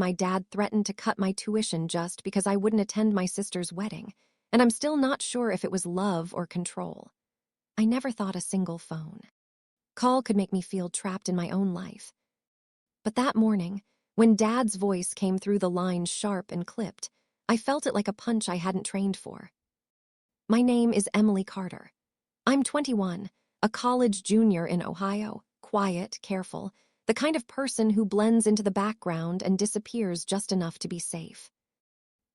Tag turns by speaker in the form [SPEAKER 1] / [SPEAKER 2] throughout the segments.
[SPEAKER 1] My dad threatened to cut my tuition just because I wouldn't attend my sister's wedding, and I'm still not sure if it was love or control. I never thought a single phone call could make me feel trapped in my own life. But that morning, when Dad's voice came through the line sharp and clipped, I felt it like a punch I hadn't trained for. My name is Emily Carter. I'm 21, a college junior in Ohio, quiet, careful, the kind of person who blends into the background and disappears just enough to be safe.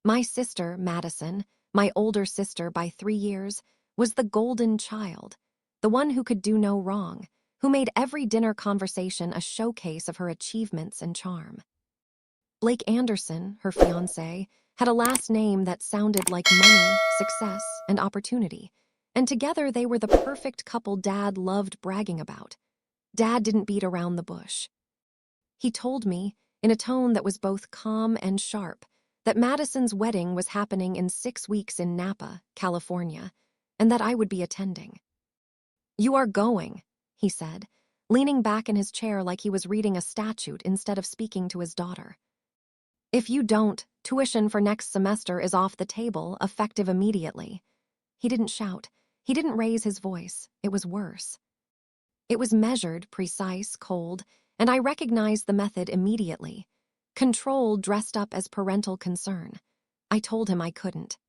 [SPEAKER 1] My sister, Madison, my older sister by 3 years, was the golden child, the one who could do no wrong, who made every dinner conversation a showcase of her achievements and charm. Blake Anderson, her fiancé, had a last name that sounded like money, success, and opportunity, and together they were the perfect couple Dad loved bragging about. Dad didn't beat around the bush. He told me, in a tone that was both calm and sharp, that Madison's wedding was happening in 6 weeks in Napa, California, and that I would be attending. "You are going," he said, leaning back in his chair like he was reading a statute instead of speaking to his daughter. "If you don't, tuition for next semester is off the table, effective immediately." He didn't shout. He didn't raise his voice. It was worse. It was measured, precise, cold, and I recognized the method immediately. Control dressed up as parental concern. I told him I couldn't.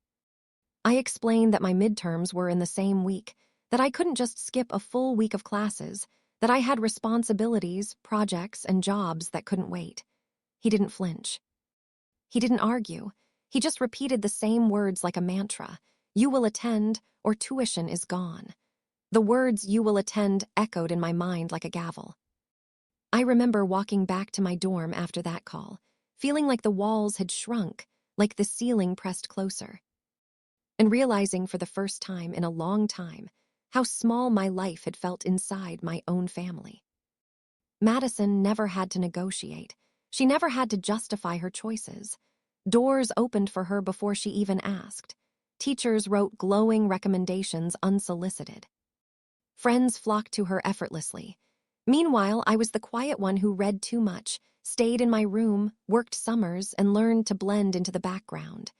[SPEAKER 1] I explained that my midterms were in the same week, that I couldn't just skip a full week of classes, that I had responsibilities, projects, and jobs that couldn't wait. He didn't flinch. He didn't argue. He just repeated the same words like a mantra. "You will attend, or tuition is gone." The words "you will attend" echoed in my mind like a gavel. I remember walking back to my dorm after that call, feeling like the walls had shrunk, like the ceiling pressed closer, and realizing for the first time in a long time how small my life had felt inside my own family. Madison never had to negotiate. She never had to justify her choices. Doors opened for her before she even asked. Teachers wrote glowing recommendations unsolicited. Friends flocked to her effortlessly. Meanwhile, I was the quiet one who read too much, stayed in my room, worked summers, and learned to blend into the background.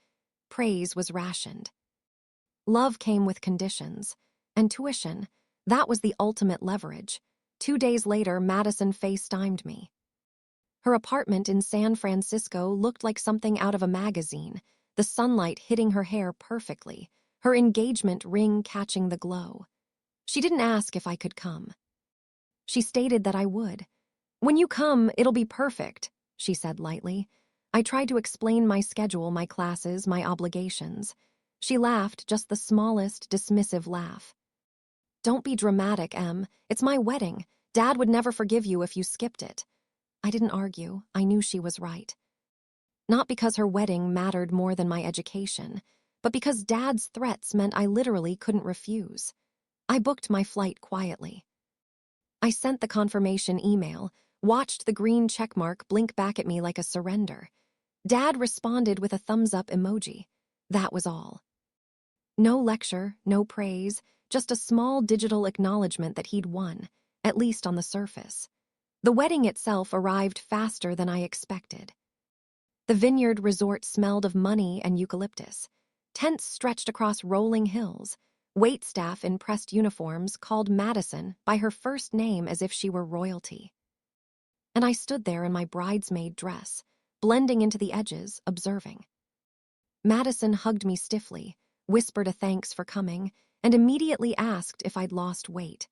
[SPEAKER 1] Praise was rationed. Love came with conditions. And tuition, that was the ultimate leverage. 2 days later, Madison FaceTimed me. Her apartment in San Francisco looked like something out of a magazine, the sunlight hitting her hair perfectly, her engagement ring catching the glow. She didn't ask if I could come. She stated that I would. "When you come, it'll be perfect," she said lightly. I tried to explain my schedule, my classes, my obligations. She laughed, just the smallest, dismissive laugh. "Don't be dramatic, Em. It's my wedding. Dad would never forgive you if you skipped it." I didn't argue. I knew she was right. Not because her wedding mattered more than my education, but because Dad's threats meant I literally couldn't refuse. I booked my flight quietly. I sent the confirmation email, watched the green checkmark blink back at me like a surrender. Dad responded with a thumbs-up emoji. That was all. No lecture, no praise, just a small digital acknowledgement that he'd won, at least on the surface. The wedding itself arrived faster than I expected. The vineyard resort smelled of money and eucalyptus. Tents stretched across rolling hills. Waitstaff in pressed uniforms called Madison by her first name as if she were royalty. And I stood there in my bridesmaid dress, blending into the edges, observing. Madison hugged me stiffly, whispered a thanks for coming, and immediately asked if I'd lost weight.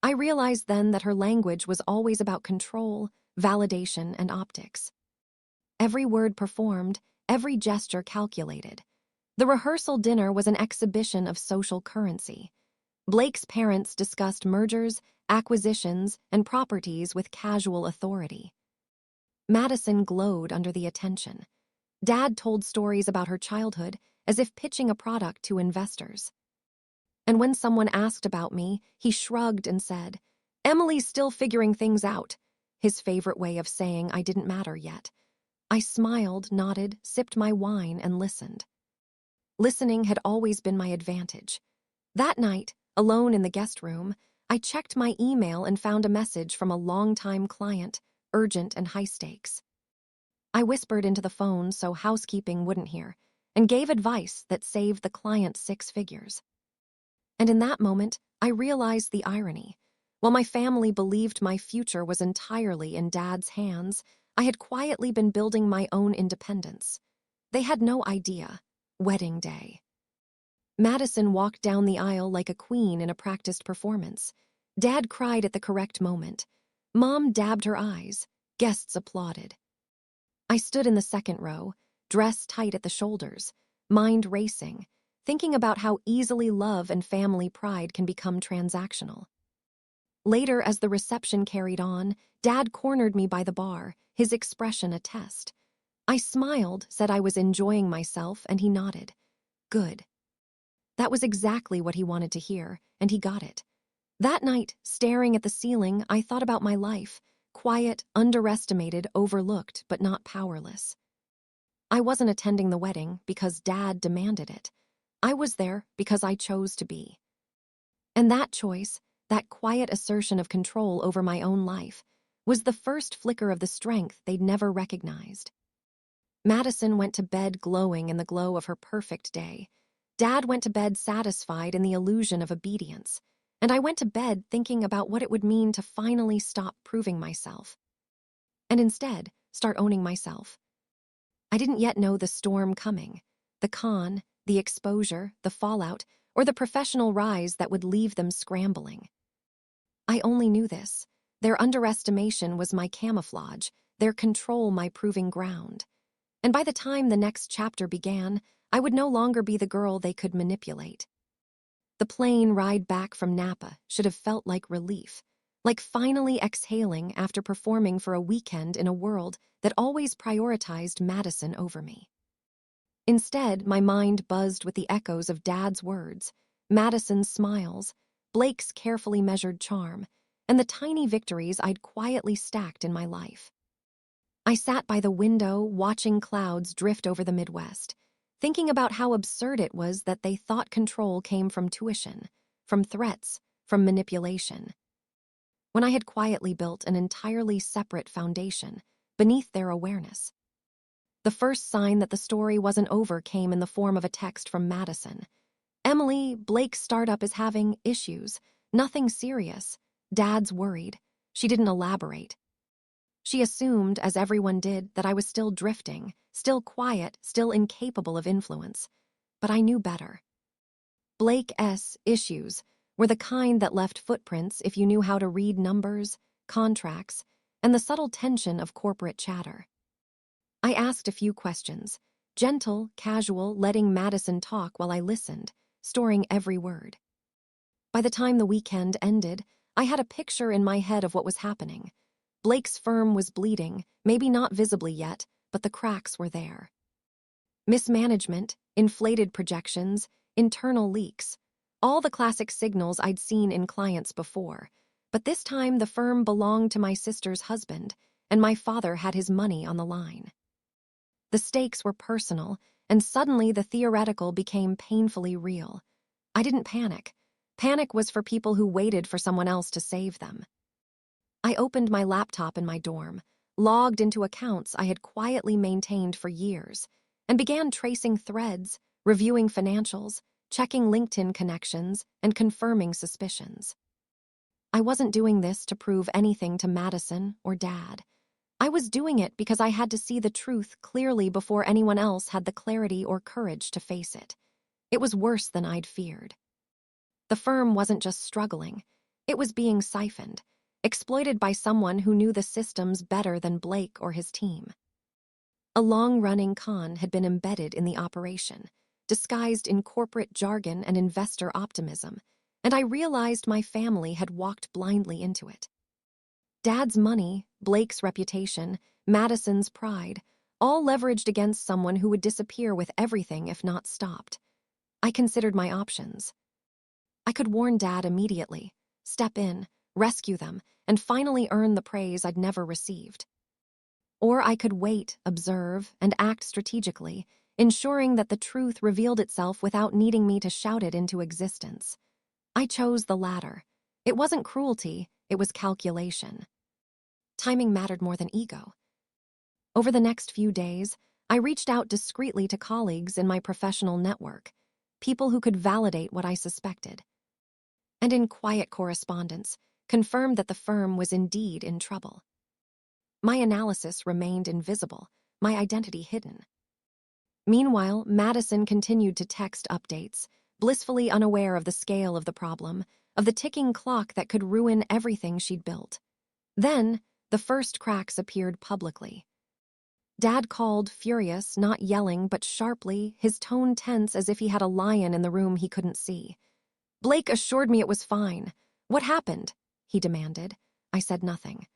[SPEAKER 1] I realized then that her language was always about control, validation, and optics. Every word performed, every gesture calculated. The rehearsal dinner was an exhibition of social currency. Blake's parents discussed mergers, acquisitions, and properties with casual authority. Madison glowed under the attention. Dad told stories about her childhood as if pitching a product to investors. And when someone asked about me, he shrugged and said, "Emily's still figuring things out," his favorite way of saying I didn't matter yet. I smiled, nodded, sipped my wine, and listened. Listening had always been my advantage. That night, alone in the guest room, I checked my email and found a message from a longtime client, urgent and high stakes. I whispered into the phone so housekeeping wouldn't hear, and gave advice that saved the client 6 figures. And in that moment, I realized the irony. While my family believed my future was entirely in Dad's hands, I had quietly been building my own independence. They had no idea. Wedding day. Madison walked down the aisle like a queen in a practiced performance. Dad cried at the correct moment. Mom dabbed her eyes. Guests applauded. I stood in the second row, dress tight at the shoulders, mind racing, thinking about how easily love and family pride can become transactional. Later, as the reception carried on, Dad cornered me by the bar, his expression a test. I smiled, said I was enjoying myself, and he nodded. Good. That was exactly what he wanted to hear, and he got it. That night, staring at the ceiling, I thought about my life, quiet, underestimated, overlooked, but not powerless. I wasn't attending the wedding because Dad demanded it. I was there because I chose to be. And that choice, that quiet assertion of control over my own life, was the first flicker of the strength they'd never recognized. Madison went to bed glowing in the glow of her perfect day. Dad went to bed satisfied in the illusion of obedience. And I went to bed thinking about what it would mean to finally stop proving myself. And instead, start owning myself. I didn't yet know the storm coming, the con, the exposure, the fallout, or the professional rise that would leave them scrambling. I only knew this. Their underestimation was my camouflage, their control my proving ground. And by the time the next chapter began, I would no longer be the girl they could manipulate. The plane ride back from Napa should have felt like relief, like finally exhaling after performing for a weekend in a world that always prioritized Madison over me. Instead, my mind buzzed with the echoes of Dad's words, Madison's smiles, Blake's carefully measured charm, and the tiny victories I'd quietly stacked in my life. I sat by the window watching clouds drift over the Midwest, thinking about how absurd it was that they thought control came from tuition, from threats, from manipulation. When I had quietly built an entirely separate foundation beneath their awareness. The first sign that the story wasn't over came in the form of a text from Madison. Emily, Blake's startup is having issues. Nothing serious. Dad's worried. She didn't elaborate. She assumed, as everyone did, that I was still drifting, still quiet, still incapable of influence. But I knew better. Blake's issues were the kind that left footprints if you knew how to read numbers, contracts, and the subtle tension of corporate chatter. I asked a few questions, gentle, casual, letting Madison talk while I listened, storing every word. By the time the weekend ended, I had a picture in my head of what was happening. Blake's firm was bleeding, maybe not visibly yet, but the cracks were there. Mismanagement, inflated projections, internal leaks, all the classic signals I'd seen in clients before. But this time the firm belonged to my sister's husband, and my father had his money on the line. The stakes were personal, and suddenly the theoretical became painfully real. I didn't panic. Panic was for people who waited for someone else to save them. I opened my laptop in my dorm, logged into accounts I had quietly maintained for years, and began tracing threads, reviewing financials, checking LinkedIn connections, and confirming suspicions. I wasn't doing this to prove anything to Madison or Dad. I was doing it because I had to see the truth clearly before anyone else had the clarity or courage to face it. It was worse than I'd feared. The firm wasn't just struggling. It was being siphoned, exploited by someone who knew the systems better than Blake or his team. A long-running con had been embedded in the operation, disguised in corporate jargon and investor optimism, and I realized my family had walked blindly into it. Dad's money, Blake's reputation, Madison's pride, all leveraged against someone who would disappear with everything if not stopped. I considered my options. I could warn Dad immediately, step in, rescue them, and finally earn the praise I'd never received. Or I could wait, observe, and act strategically, ensuring that the truth revealed itself without needing me to shout it into existence. I chose the latter. It wasn't cruelty, it was calculation. Timing mattered more than ego. Over the next few days, I reached out discreetly to colleagues in my professional network, people who could validate what I suspected, and in quiet correspondence, confirmed that the firm was indeed in trouble. My analysis remained invisible, my identity hidden. Meanwhile, Madison continued to text updates, blissfully unaware of the scale of the problem, of the ticking clock that could ruin everything she'd built. Then, the first cracks appeared publicly. Dad called, furious, not yelling but sharply, his tone tense as if he had a lion in the room he couldn't see. "Blake assured me it was fine. What happened?" he demanded. I said nothing.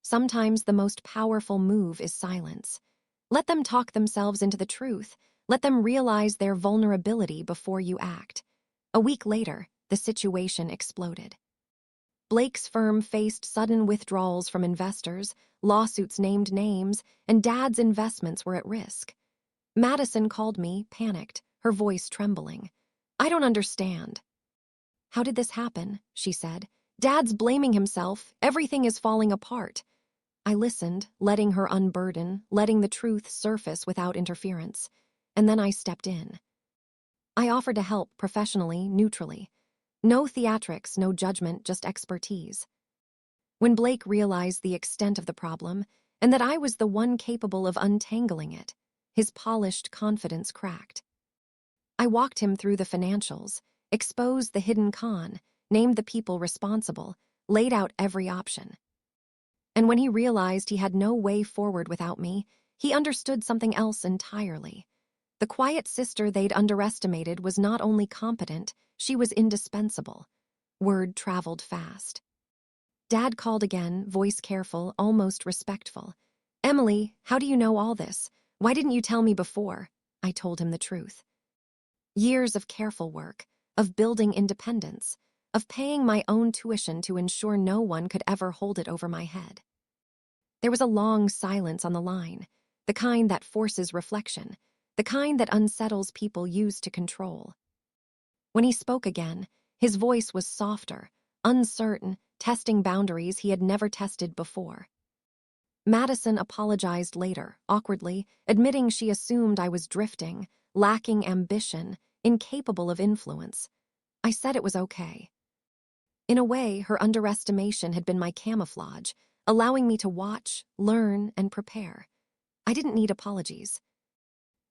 [SPEAKER 1] Sometimes the most powerful move is silence. Let them talk themselves into the truth. Let them realize their vulnerability before you act. A week later, the situation exploded. Blake's firm faced sudden withdrawals from investors, lawsuits named names, and Dad's investments were at risk. Madison called me, panicked, her voice trembling. "I don't understand." "How did this happen?" she said. "Dad's blaming himself. Everything is falling apart." I listened, letting her unburden, letting the truth surface without interference. And then I stepped in. I offered to help professionally, neutrally. No theatrics, no judgment, just expertise. When Blake realized the extent of the problem, and that I was the one capable of untangling it, his polished confidence cracked. I walked him through the financials, exposed the hidden con, named the people responsible, laid out every option. And when he realized he had no way forward without me, he understood something else entirely. The quiet sister they'd underestimated was not only competent, she was indispensable. Word traveled fast. Dad called again, voice careful, almost respectful. "Emily, how do you know all this? Why didn't you tell me before?" I told him the truth. Years of careful work, of building independence, of paying my own tuition to ensure no one could ever hold it over my head. There was a long silence on the line, the kind that forces reflection, the kind that unsettles people used to control. When he spoke again, his voice was softer, uncertain, testing boundaries he had never tested before. Madison apologized later, awkwardly, admitting she assumed I was drifting, lacking ambition, incapable of influence. I said it was okay. In a way, her underestimation had been my camouflage, allowing me to watch, learn, and prepare. I didn't need apologies.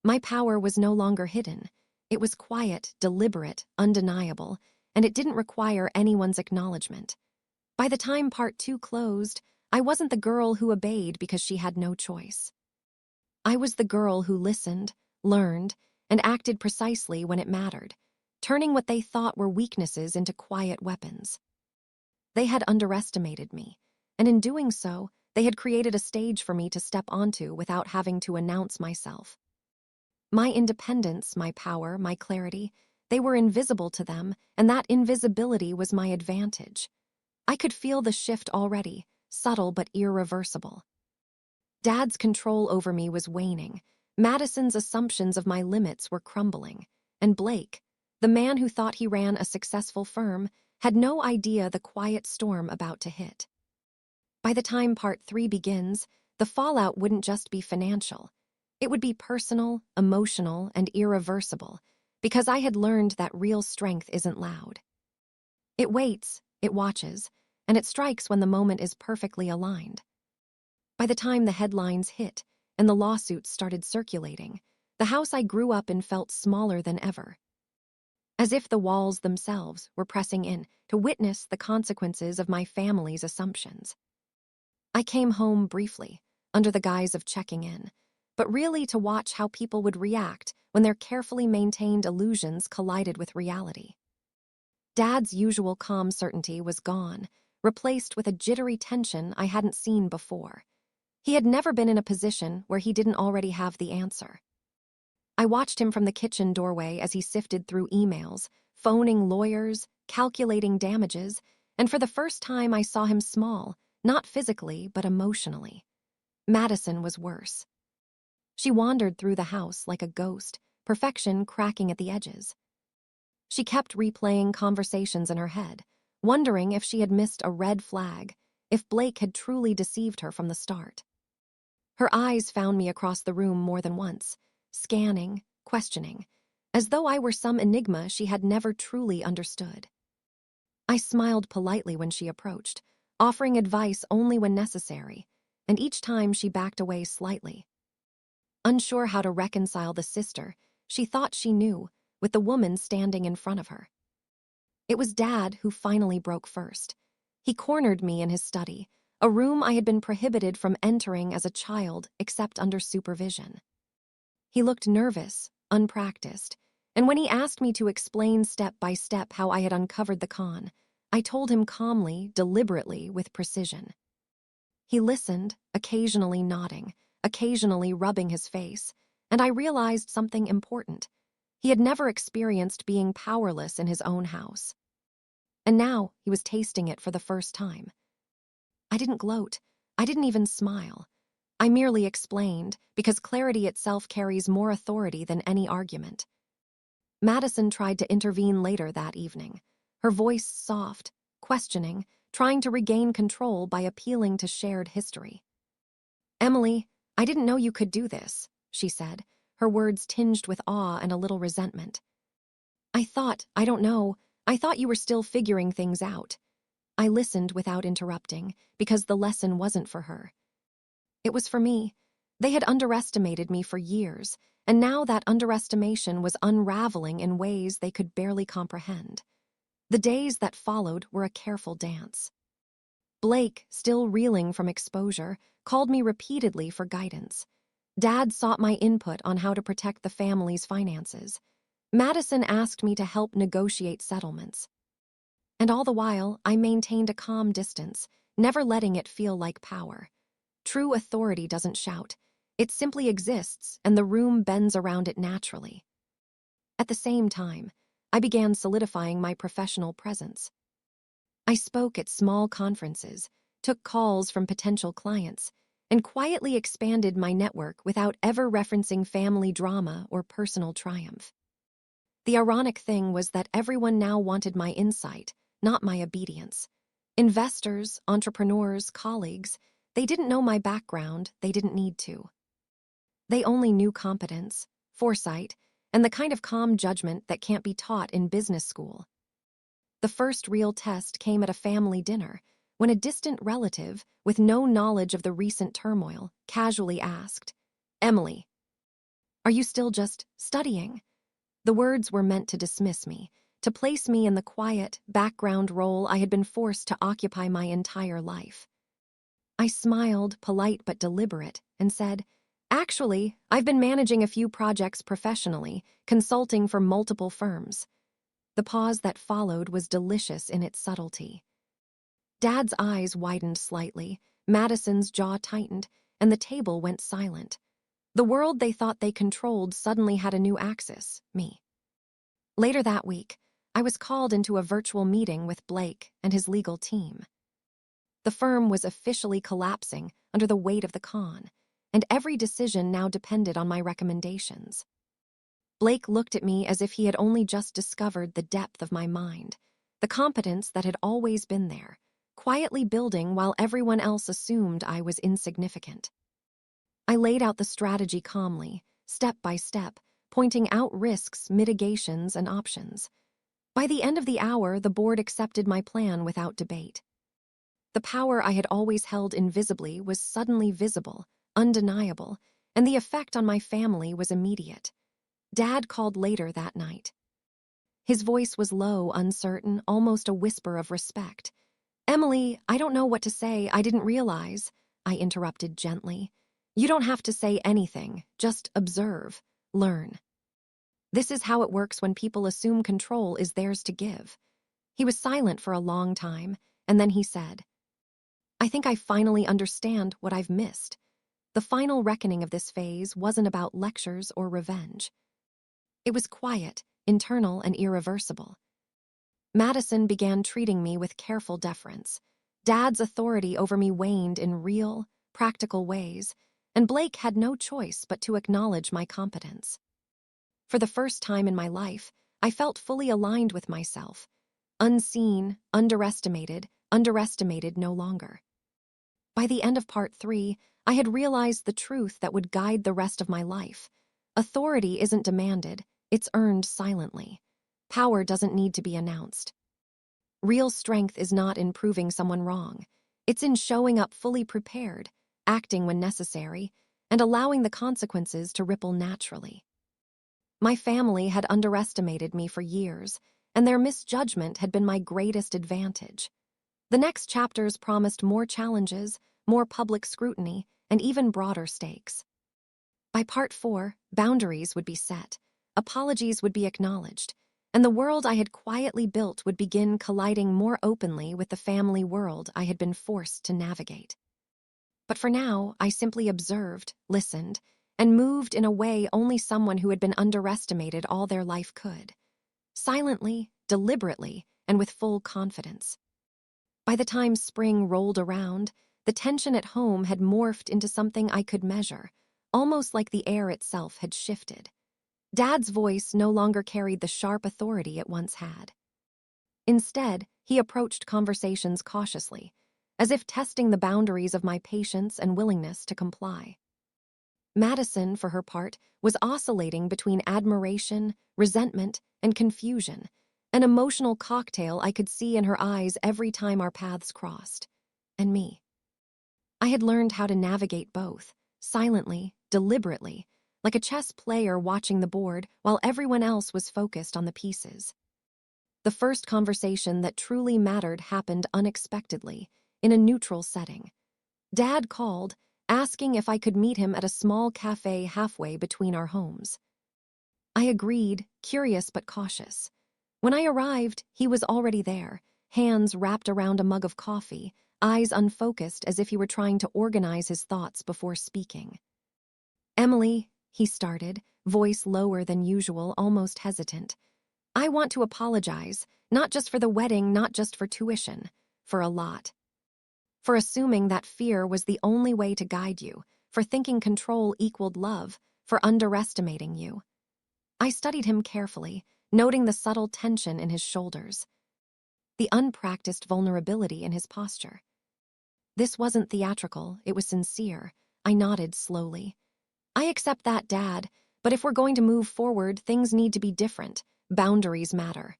[SPEAKER 1] My power was no longer hidden. It was quiet, deliberate, undeniable, and it didn't require anyone's acknowledgement. By the time part 2 closed, I wasn't the girl who obeyed because she had no choice. I was the girl who listened, learned, and acted precisely when it mattered, turning what they thought were weaknesses into quiet weapons. They had underestimated me, and in doing so, they had created a stage for me to step onto without having to announce myself. My independence, my power, my clarity, they were invisible to them, and that invisibility was my advantage. I could feel the shift already, subtle but irreversible. Dad's control over me was waning. Madison's assumptions of my limits were crumbling. And Blake, the man who thought he ran a successful firm, had no idea the quiet storm about to hit. By the time part 3 begins, the fallout wouldn't just be financial. It would be personal, emotional, and irreversible, because I had learned that real strength isn't loud. It waits, it watches, and it strikes when the moment is perfectly aligned. By the time the headlines hit and the lawsuits started circulating, the house I grew up in felt smaller than ever. As if the walls themselves were pressing in to witness the consequences of my family's assumptions. I came home briefly, under the guise of checking in, but really to watch how people would react when their carefully maintained illusions collided with reality. Dad's usual calm certainty was gone, replaced with a jittery tension I hadn't seen before. He had never been in a position where he didn't already have the answer. I watched him from the kitchen doorway as he sifted through emails, phoning lawyers, calculating damages, and for the first time I saw him small, not physically but emotionally. Madison was worse. She wandered through the house like a ghost, perfection cracking at the edges. She kept replaying conversations in her head, wondering if she had missed a red flag, if Blake had truly deceived her from the start. Her eyes found me across the room more than once, scanning, questioning, as though I were some enigma she had never truly understood. I smiled politely when she approached, offering advice only when necessary, and each time she backed away slightly. Unsure how to reconcile the sister she thought she knew with the woman standing in front of her. It was Dad who finally broke first. He cornered me in his study, a room I had been prohibited from entering as a child except under supervision. He looked nervous, unpracticed, and when he asked me to explain step by step how I had uncovered the con, I told him calmly, deliberately, with precision. He listened, occasionally nodding, occasionally rubbing his face, and I realized something important. He had never experienced being powerless in his own house. And now he was tasting it for the first time. I didn't gloat. I didn't even smile. I merely explained, because clarity itself carries more authority than any argument. Madison tried to intervene later that evening, her voice soft, questioning, trying to regain control by appealing to shared history. "Emily, I didn't know you could do this," she said, her words tinged with awe and a little resentment. I don't know, I thought you were still figuring things out." I listened without interrupting, because the lesson wasn't for her. It was for me. They had underestimated me for years, and now that underestimation was unraveling in ways they could barely comprehend. The days that followed were a careful dance. Blake, still reeling from exposure, called me repeatedly for guidance. Dad sought my input on how to protect the family's finances. Madison asked me to help negotiate settlements. And all the while, I maintained a calm distance, never letting it feel like power. True authority doesn't shout. It simply exists, and the room bends around it naturally. At the same time, I began solidifying my professional presence. I spoke at small conferences, took calls from potential clients, and quietly expanded my network without ever referencing family drama or personal triumph. The ironic thing was that everyone now wanted my insight, not my obedience. Investors, entrepreneurs, colleagues, they didn't know my background, they didn't need to. They only knew competence, foresight, and the kind of calm judgment that can't be taught in business school. The first real test came at a family dinner, when a distant relative, with no knowledge of the recent turmoil, casually asked, "Emily, are you still just studying?" The words were meant to dismiss me, to place me in the quiet, background role I had been forced to occupy my entire life. I smiled, polite but deliberate, and said, "Actually, I've been managing a few projects professionally, consulting for multiple firms." The pause that followed was delicious in its subtlety. Dad's eyes widened slightly, Madison's jaw tightened, and the table went silent. The world they thought they controlled suddenly had a new axis, me. Later that week, I was called into a virtual meeting with Blake and his legal team. The firm was officially collapsing under the weight of the con, and every decision now depended on my recommendations. Blake looked at me as if he had only just discovered the depth of my mind, the competence that had always been there, quietly building while everyone else assumed I was insignificant. I laid out the strategy calmly, step by step, pointing out risks, mitigations, and options. By the end of the hour, the board accepted my plan without debate. The power I had always held invisibly was suddenly visible, undeniable, and the effect on my family was immediate. Dad called later that night. His voice was low, uncertain, almost a whisper of respect. "Emily, I don't know what to say, I didn't realize," I interrupted gently. "You don't have to say anything, just observe, learn. This is how it works when people assume control is theirs to give." He was silent for a long time, and then he said, "I think I finally understand what I've missed. The final reckoning of this phase wasn't about lectures or revenge. It was quiet, internal, and irreversible." Madison began treating me with careful deference. Dad's authority over me waned in real, practical ways, and Blake had no choice but to acknowledge my competence. For the first time in my life, I felt fully aligned with myself. Unseen, underestimated no longer. By the end of part 3, I had realized the truth that would guide the rest of my life. Authority isn't demanded, it's earned silently. Power doesn't need to be announced. Real strength is not in proving someone wrong. It's in showing up fully prepared, acting when necessary, and allowing the consequences to ripple naturally. My family had underestimated me for years, and their misjudgment had been my greatest advantage. The next chapters promised more challenges, more public scrutiny, and even broader stakes. By part 4, boundaries would be set, apologies would be acknowledged, and the world I had quietly built would begin colliding more openly with the family world I had been forced to navigate. But for now, I simply observed, listened, and moved in a way only someone who had been underestimated all their life could. Silently, deliberately, and with full confidence. By the time spring rolled around, the tension at home had morphed into something I could measure, almost like the air itself had shifted. Dad's voice no longer carried the sharp authority it once had. Instead, he approached conversations cautiously, as if testing the boundaries of my patience and willingness to comply. Madison, for her part, was oscillating between admiration, resentment, and confusion, an emotional cocktail I could see in her eyes every time our paths crossed. And me. I had learned how to navigate both, silently, deliberately, like a chess player watching the board while everyone else was focused on the pieces. The first conversation that truly mattered happened unexpectedly, in a neutral setting. Dad called, asking if I could meet him at a small cafe halfway between our homes. I agreed, curious but cautious. When I arrived, he was already there, hands wrapped around a mug of coffee, eyes unfocused as if he were trying to organize his thoughts before speaking. "Emily," he started, voice lower than usual, almost hesitant. "I want to apologize, not just for the wedding, not just for tuition, for a lot. For assuming that fear was the only way to guide you, for thinking control equaled love, for underestimating you." I studied him carefully, noting the subtle tension in his shoulders, the unpracticed vulnerability in his posture. This wasn't theatrical, it was sincere. I nodded slowly. "I accept that, Dad, but if we're going to move forward, things need to be different. Boundaries matter.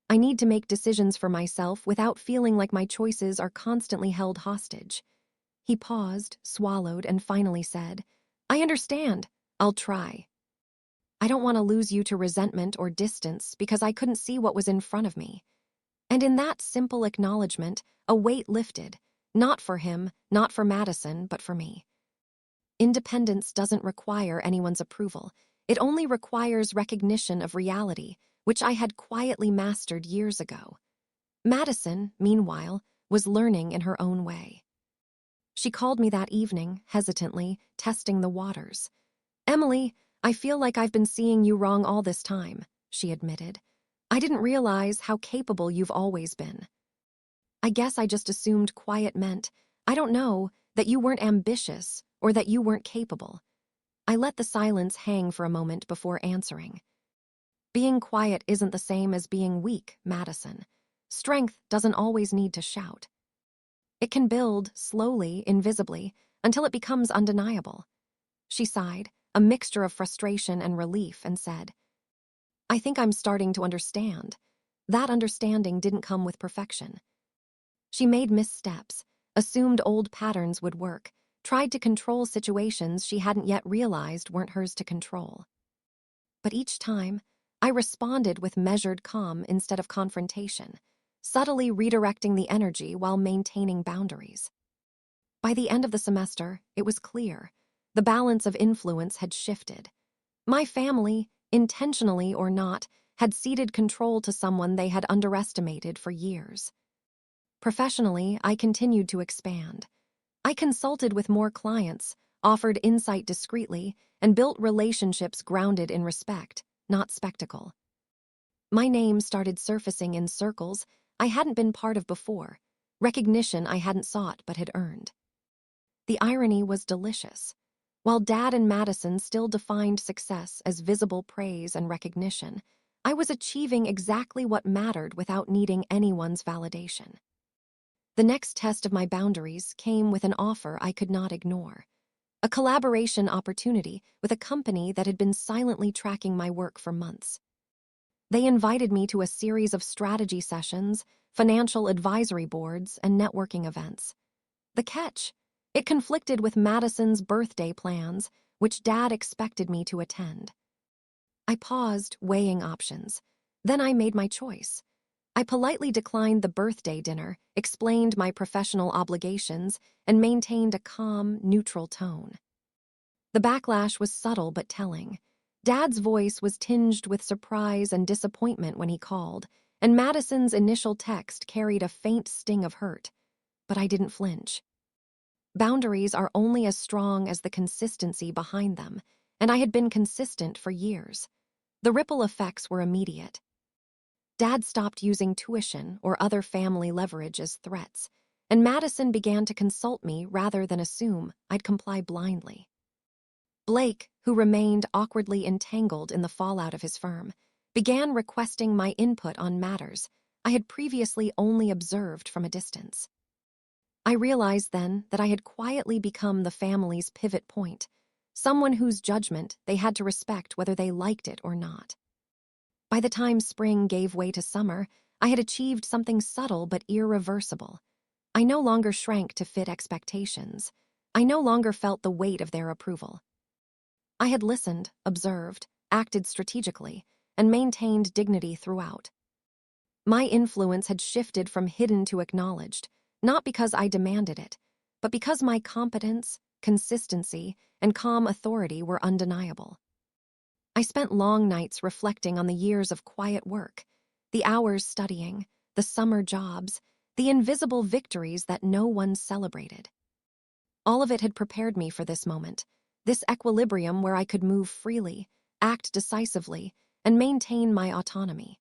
[SPEAKER 1] I need to make decisions for myself without feeling like my choices are constantly held hostage." He paused, swallowed, and finally said, "I understand. I'll try. I don't want to lose you to resentment or distance because I couldn't see what was in front of me." And in that simple acknowledgement, a weight lifted, not for him, not for Madison, but for me. Independence doesn't require anyone's approval. It only requires recognition of reality, which I had quietly mastered years ago. Madison, meanwhile, was learning in her own way. She called me that evening, hesitantly, testing the waters. "Emily, I feel like I've been seeing you wrong all this time," she admitted. "I didn't realize how capable you've always been. I guess I just assumed quiet meant, I don't know, that you weren't ambitious or that you weren't capable." I let the silence hang for a moment before answering. "Being quiet isn't the same as being weak, Madison. Strength doesn't always need to shout. It can build, slowly, invisibly, until it becomes undeniable." She sighed, a mixture of frustration and relief, and said, "I think I'm starting to understand." That understanding didn't come with perfection. She made missteps, assumed old patterns would work, tried to control situations she hadn't yet realized weren't hers to control. But each time, I responded with measured calm instead of confrontation, subtly redirecting the energy while maintaining boundaries. By the end of the semester, it was clear. The balance of influence had shifted. My family, intentionally or not, had ceded control to someone they had underestimated for years. Professionally, I continued to expand. I consulted with more clients, offered insight discreetly, and built relationships grounded in respect, not spectacle. My name started surfacing in circles I hadn't been part of before, recognition I hadn't sought but had earned. The irony was delicious. While Dad and Madison still defined success as visible praise and recognition, I was achieving exactly what mattered without needing anyone's validation. The next test of my boundaries came with an offer I could not ignore. A collaboration opportunity with a company that had been silently tracking my work for months. They invited me to a series of strategy sessions, financial advisory boards, and networking events. The catch: it conflicted with Madison's birthday plans, which Dad expected me to attend. I paused, weighing options. Then I made my choice. I politely declined the birthday dinner, explained my professional obligations, and maintained a calm, neutral tone. The backlash was subtle but telling. Dad's voice was tinged with surprise and disappointment when he called, and Madison's initial text carried a faint sting of hurt. But I didn't flinch. Boundaries are only as strong as the consistency behind them, and I had been consistent for years. The ripple effects were immediate. Dad stopped using tuition or other family leverage as threats, and Madison began to consult me rather than assume I'd comply blindly. Blake, who remained awkwardly entangled in the fallout of his firm, began requesting my input on matters I had previously only observed from a distance. I realized then that I had quietly become the family's pivot point, someone whose judgment they had to respect whether they liked it or not. By the time spring gave way to summer, I had achieved something subtle but irreversible. I no longer shrank to fit expectations. I no longer felt the weight of their approval. I had listened, observed, acted strategically, and maintained dignity throughout. My influence had shifted from hidden to acknowledged, not because I demanded it, but because my competence, consistency, and calm authority were undeniable. I spent long nights reflecting on the years of quiet work, the hours studying, the summer jobs, the invisible victories that no one celebrated. All of it had prepared me for this moment, this equilibrium where I could move freely, act decisively, and maintain my autonomy.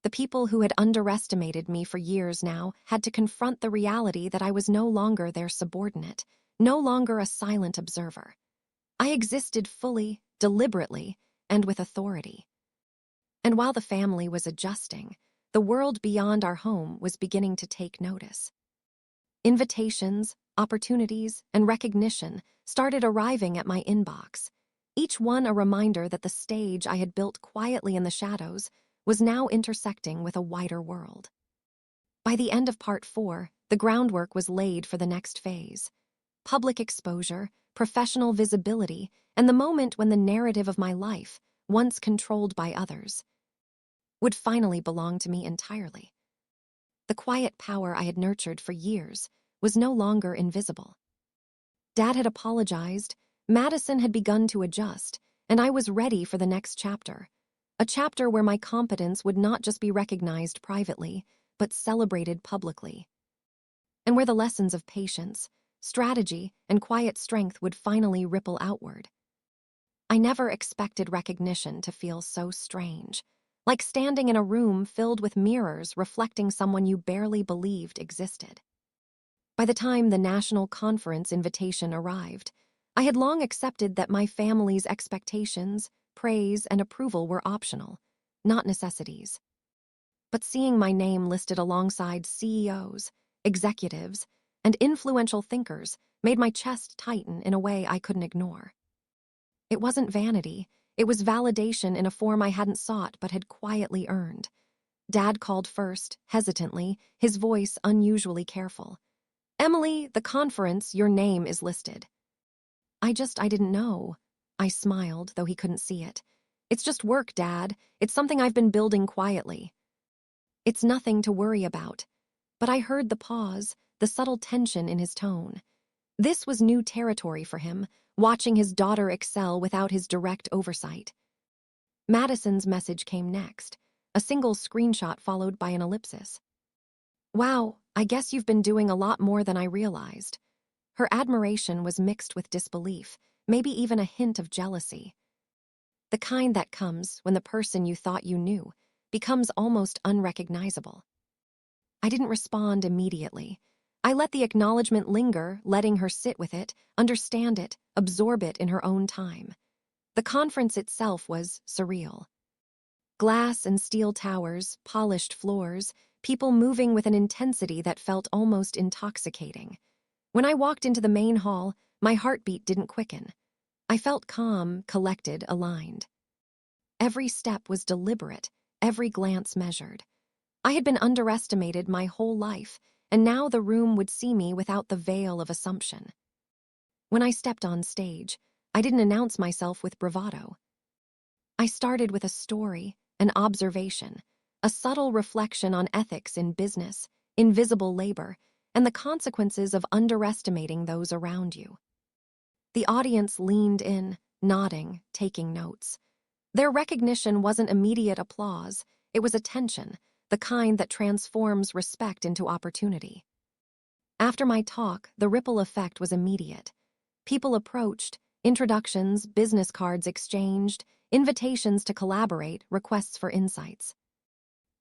[SPEAKER 1] The people who had underestimated me for years now had to confront the reality that I was no longer their subordinate, no longer a silent observer. I existed fully, deliberately, and with authority. And while the family was adjusting, the world beyond our home was beginning to take notice. Invitations, opportunities, and recognition started arriving at my inbox, each one a reminder that the stage I had built quietly in the shadows was now intersecting with a wider world. By the end of Part 4, the groundwork was laid for the next phase. Public exposure, professional visibility, and the moment when the narrative of my life, once controlled by others, would finally belong to me entirely. The quiet power I had nurtured for years was no longer invisible. Dad had apologized, Madison had begun to adjust, and I was ready for the next chapter. A chapter where my competence would not just be recognized privately, but celebrated publicly. And where the lessons of patience, strategy, and quiet strength would finally ripple outward. I never expected recognition to feel so strange, like standing in a room filled with mirrors reflecting someone you barely believed existed. By the time the national conference invitation arrived, I had long accepted that my family's expectations, praise, and approval were optional, not necessities. But seeing my name listed alongside CEOs, executives, and influential thinkers made my chest tighten in a way I couldn't ignore. It wasn't vanity, it was validation in a form I hadn't sought but had quietly earned. Dad called first, hesitantly, his voice unusually careful. "Emily, the conference, your name is listed." I didn't know. I smiled, though he couldn't see it. "It's just work, Dad. It's something I've been building quietly." "It's nothing to worry about." But I heard the pause, the subtle tension in his tone. This was new territory for him, watching his daughter excel without his direct oversight. Madison's message came next, a single screenshot followed by an ellipsis. "Wow, I guess you've been doing a lot more than I realized." Her admiration was mixed with disbelief, maybe even a hint of jealousy. The kind that comes when the person you thought you knew becomes almost unrecognizable. I didn't respond immediately. I let the acknowledgement linger, letting her sit with it, understand it, absorb it in her own time. The conference itself was surreal. Glass and steel towers, polished floors, people moving with an intensity that felt almost intoxicating. When I walked into the main hall, my heartbeat didn't quicken. I felt calm, collected, aligned. Every step was deliberate, every glance measured. I had been underestimated my whole life, and now the room would see me without the veil of assumption. When I stepped on stage, I didn't announce myself with bravado. I started with a story, an observation, a subtle reflection on ethics in business, invisible labor, and the consequences of underestimating those around you. The audience leaned in, nodding, taking notes. Their recognition wasn't immediate applause, it was attention, the kind that transforms respect into opportunity. After my talk, the ripple effect was immediate. People approached, introductions, business cards exchanged, invitations to collaborate, requests for insights.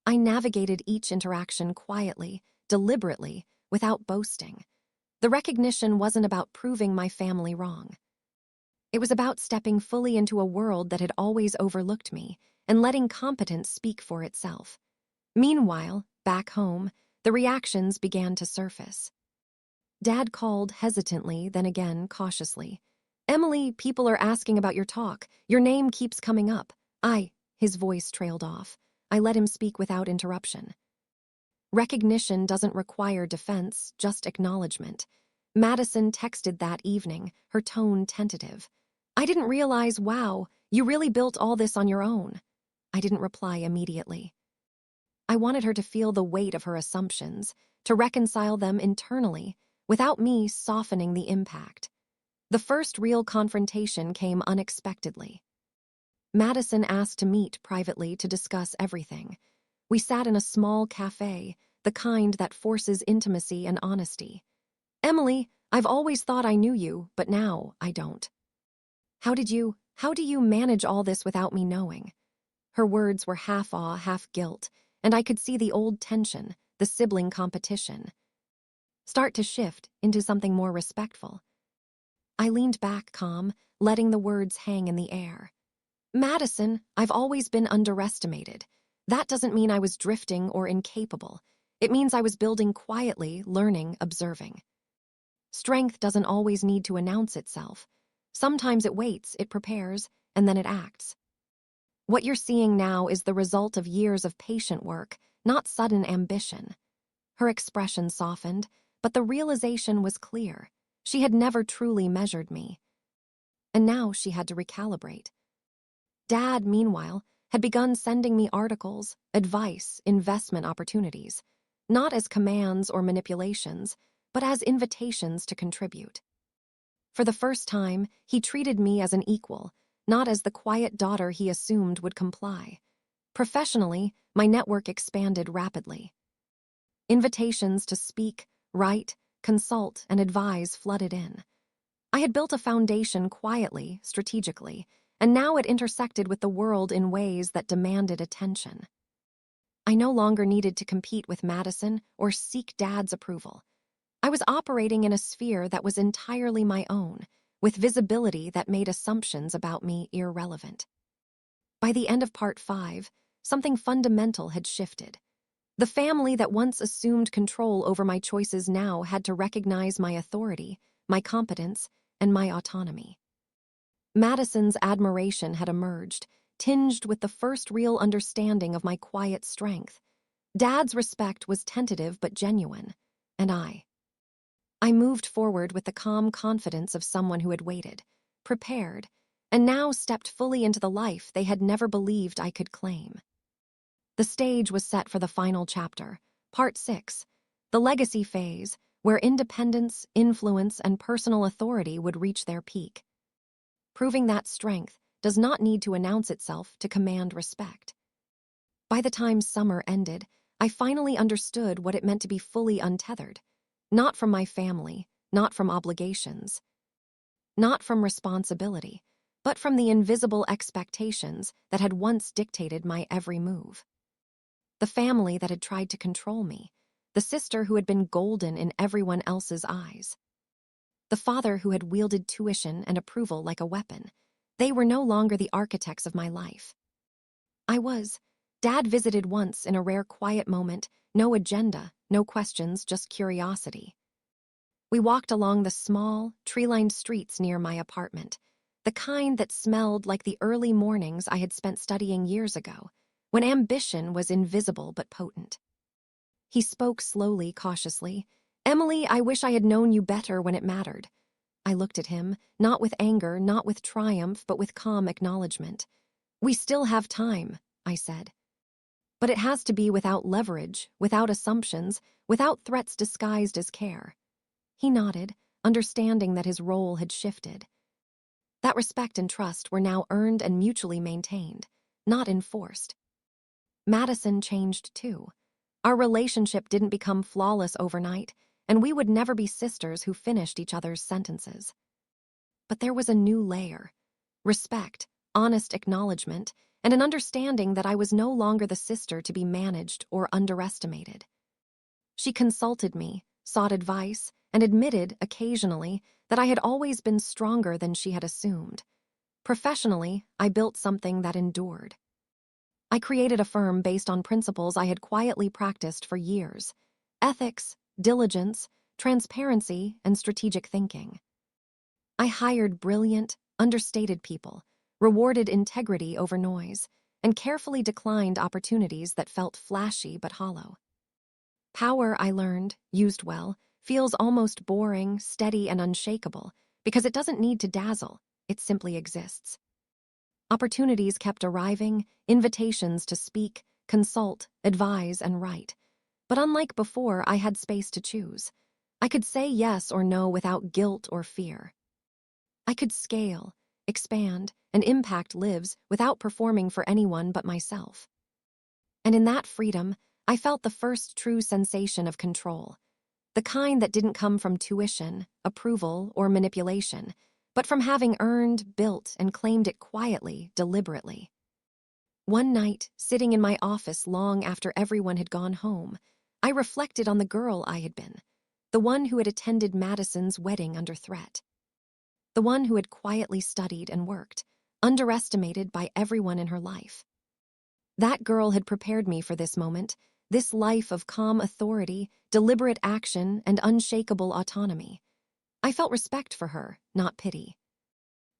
[SPEAKER 1] I navigated each interaction quietly, deliberately, without boasting. The recognition wasn't about proving my family wrong. It was about stepping fully into a world that had always overlooked me and letting competence speak for itself. Meanwhile, back home, the reactions began to surface. Dad called hesitantly, then again cautiously. "Emily, people are asking about your talk. Your name keeps coming up." His voice trailed off. I let him speak without interruption. Recognition doesn't require defense, just acknowledgement. Madison texted that evening, her tone tentative. "I didn't realize, wow, you really built all this on your own." I didn't reply immediately. I wanted her to feel the weight of her assumptions, to reconcile them internally, without me softening the impact. The first real confrontation came unexpectedly. Madison asked to meet privately to discuss everything. We sat in a small cafe, the kind that forces intimacy and honesty. "Emily, I've always thought I knew you, but now I don't. How do you manage all this without me knowing?" Her words were half awe, half guilt, and I could see the old tension, the sibling competition, start to shift into something more respectful. I leaned back calm, letting the words hang in the air. "Madison, I've always been underestimated. That doesn't mean I was drifting or incapable. It means I was building quietly, learning, observing. Strength doesn't always need to announce itself. Sometimes it waits, it prepares, and then it acts. What you're seeing now is the result of years of patient work, not sudden ambition." Her expression softened, but the realization was clear. She had never truly measured me. And now she had to recalibrate. Dad, meanwhile, had begun sending me articles, advice, investment opportunities, not as commands or manipulations, but as invitations to contribute. For the first time, he treated me as an equal, not as the quiet daughter he assumed would comply. Professionally, my network expanded rapidly. Invitations to speak, write, consult, and advise flooded in. I had built a foundation quietly, strategically, and now it intersected with the world in ways that demanded attention. I no longer needed to compete with Madison or seek Dad's approval. I was operating in a sphere that was entirely my own, with visibility that made assumptions about me irrelevant. By the end of part 5, something fundamental had shifted. The family that once assumed control over my choices now had to recognize my authority, my competence, and my autonomy. Madison's admiration had emerged, tinged with the first real understanding of my quiet strength. Dad's respect was tentative but genuine, and I moved forward with the calm confidence of someone who had waited, prepared, and now stepped fully into the life they had never believed I could claim. The stage was set for the final chapter, Part 6, the legacy phase, where independence, influence, and personal authority would reach their peak. Proving that strength does not need to announce itself to command respect. By the time summer ended, I finally understood what it meant to be fully untethered, not from my family, not from obligations, not from responsibility, but from the invisible expectations that had once dictated my every move. The family that had tried to control me, the sister who had been golden in everyone else's eyes, the father who had wielded tuition and approval like a weapon, they were no longer the architects of my life. I was, Dad visited once in a rare quiet moment, no agenda, no questions, just curiosity. We walked along the small, tree-lined streets near my apartment, the kind that smelled like the early mornings I had spent studying years ago, when ambition was invisible but potent. He spoke slowly, cautiously. "Emily, I wish I had known you better when it mattered." I looked at him, not with anger, not with triumph, but with calm acknowledgement. "We still have time," I said. "But it has to be without leverage, without assumptions, without threats disguised as care." He nodded, understanding that his role had shifted. That respect and trust were now earned and mutually maintained, not enforced. Madison changed too. Our relationship didn't become flawless overnight, and we would never be sisters who finished each other's sentences. But there was a new layer: respect, honest acknowledgement, and an understanding that I was no longer the sister to be managed or underestimated. She consulted me, sought advice, and admitted, occasionally, that I had always been stronger than she had assumed. Professionally, I built something that endured. I created a firm based on principles I had quietly practiced for years: ethics, diligence, transparency, and strategic thinking. I hired brilliant, understated people, rewarded integrity over noise, and carefully declined opportunities that felt flashy but hollow. Power, I learned, used well, feels almost boring, steady, and unshakable because it doesn't need to dazzle, it simply exists. Opportunities kept arriving, invitations to speak, consult, advise, and write. But unlike before, I had space to choose. I could say yes or no without guilt or fear. I could scale, expand, and impact lives without performing for anyone but myself. And in that freedom, I felt the first true sensation of control, the kind that didn't come from tuition, approval, or manipulation, but from having earned, built, and claimed it quietly, deliberately. One night, sitting in my office long after everyone had gone home, I reflected on the girl I had been, the one who had attended Madison's wedding under threat, the one who had quietly studied and worked, underestimated by everyone in her life. That girl had prepared me for this moment, this life of calm authority, deliberate action, and unshakable autonomy. I felt respect for her, not pity.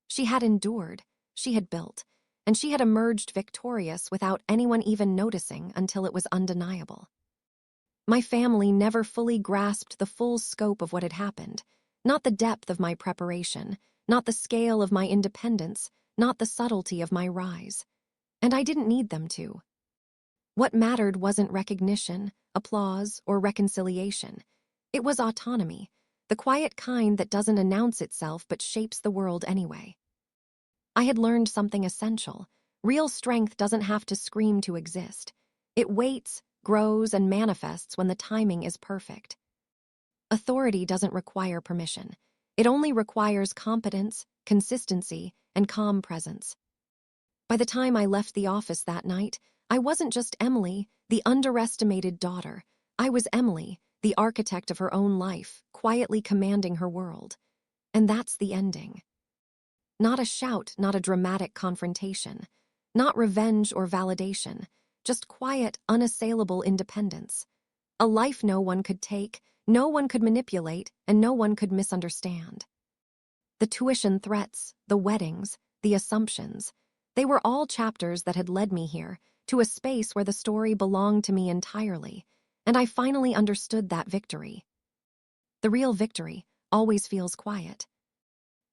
[SPEAKER 1] She had endured, she had built, and she had emerged victorious without anyone even noticing until it was undeniable. My family never fully grasped the full scope of what had happened, not the depth of my preparation, not the scale of my independence, not the subtlety of my rise. And I didn't need them to. What mattered wasn't recognition, applause, or reconciliation. It was autonomy, the quiet kind that doesn't announce itself but shapes the world anyway. I had learned something essential. Real strength doesn't have to scream to exist. It waits, grows, and manifests when the timing is perfect. Authority doesn't require permission. It only requires competence, consistency, and calm presence. By the time I left the office that night, I wasn't just Emily, the underestimated daughter. I was Emily, the architect of her own life, quietly commanding her world. And that's the ending. Not a shout, not a dramatic confrontation. Not revenge or validation. Just quiet, unassailable independence. A life no one could take, no one could manipulate, and no one could misunderstand. The tuition threats, the weddings, the assumptions, they were all chapters that had led me here, to a space where the story belonged to me entirely, and I finally understood that victory. The real victory always feels quiet.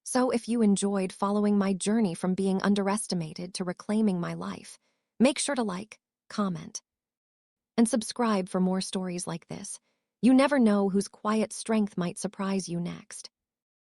[SPEAKER 1] So if you enjoyed following my journey from being underestimated to reclaiming my life, make sure to like, comment, and subscribe for more stories like this. You never know whose quiet strength might surprise you next.